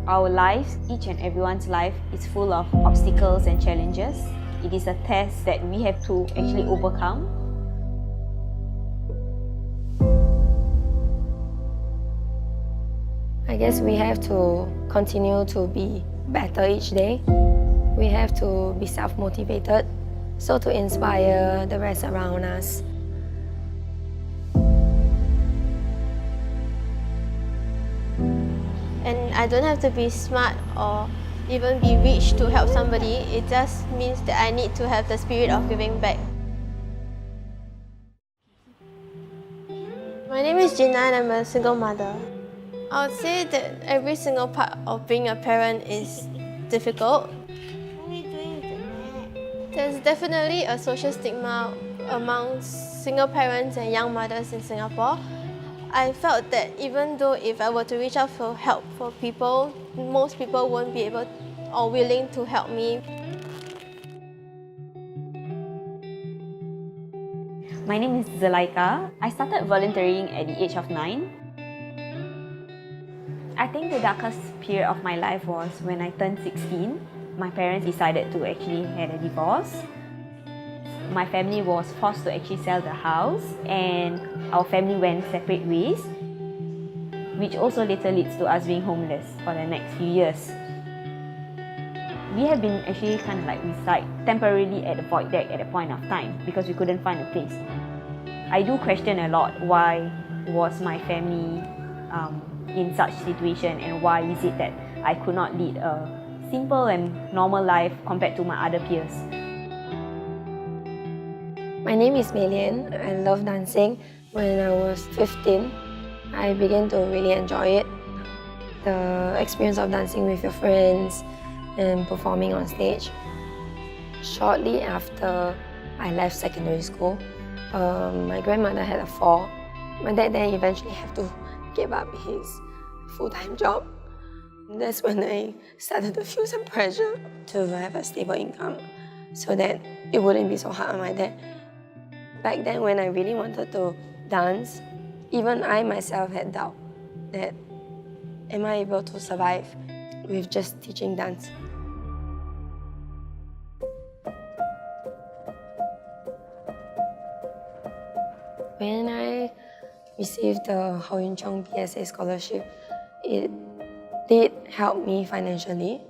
Our lives, each and everyone's life, is full of obstacles and challenges. It is a test that we have to actually overcome. I guess we have to continue to be better each day. We have to be self-motivated, so to inspire the rest around us. And I don't have to be smart or even be rich to help somebody. It just means that I need to have the spirit of giving back. My name is Gina and I'm a single mother. I would say that every single part of being a parent is difficult. There's definitely a social stigma amongst single parents and young mothers in Singapore. I felt that even though if I were to reach out for help for people, most people won't be able or willing to help me. My name is Zulaika. I started volunteering at the age of 9. I think the darkest period of my life was when I turned 16. My parents decided to actually have a divorce. My family was forced to actually sell the house and our family went separate ways, which also later leads to us being homeless for the next few years. We have been actually kind of like reside temporarily at the void deck at a point of time because we couldn't find a place. I do question a lot why was my family in such situation and why is it that I could not lead a simple and normal life compared to my other peers. My name is Melian. I love dancing. When I was 15, I began to really enjoy it. The experience of dancing with your friends and performing on stage. Shortly after I left secondary school, my grandmother had a fall. My dad then eventually had to give up his full-time job. That's when I started to feel some pressure to have a stable income so that it wouldn't be so hard on my dad. Back then when I really wanted to dance, even I myself had doubt that am I able to survive with just teaching dance? When I received the Chong PSA scholarship, it did help me financially.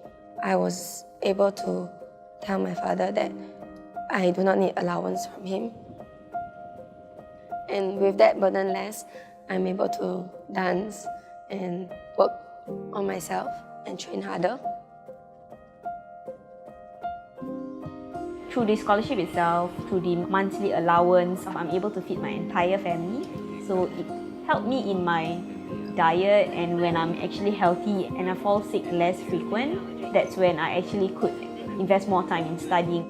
I was able to tell my father that I do not need allowance from him. And with that burden less, I'm able to dance and work on myself and train harder. Through the scholarship itself, through the monthly allowance, I'm able to feed my entire family. So it helped me in my diet, and when I'm actually healthy and I fall sick less frequent, that's when I actually could invest more time in studying.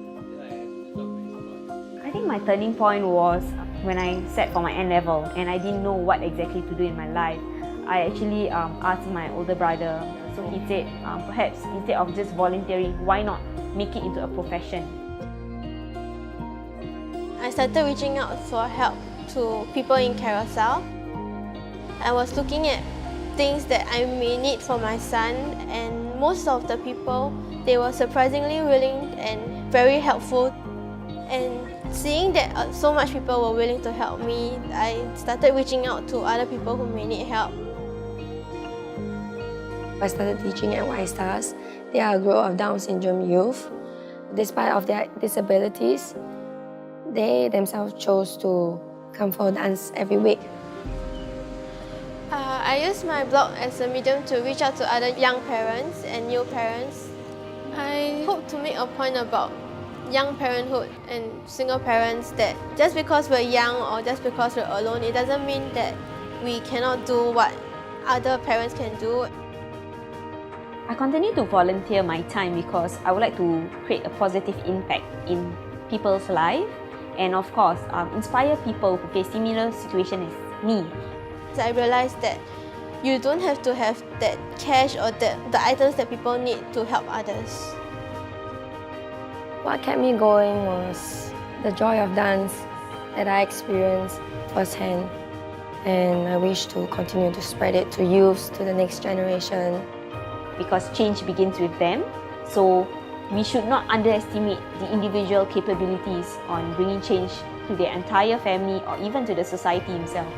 I think my turning point was when I sat for my N-level and I didn't know what exactly to do in my life. I actually asked my older brother, so he said perhaps instead of just volunteering, why not make it into a profession? I started reaching out for help to people in Carousel. I was looking at things that I may need for my son, and most of the people, they were surprisingly willing and very helpful. And seeing that so much people were willing to help me, I started reaching out to other people who may need help. I started teaching at White Stars. They are a group of Down syndrome youth. Despite of their disabilities, they themselves chose to come for dance every week. I use my blog as a medium to reach out to other young parents and new parents. I hope to make a point about young parenthood and single parents that just because we're young or just because we're alone, it doesn't mean that we cannot do what other parents can do. I continue to volunteer my time because I would like to create a positive impact in people's life and of course inspire people who face similar situations as me. I realized that you don't have to have that cash or the items that people need to help others. What kept me going was the joy of dance that I experienced firsthand, and I wish to continue to spread it to youth, to the next generation. because change begins with them. So we should not underestimate the individual capabilities on bringing change to their entire family or even to the society himself.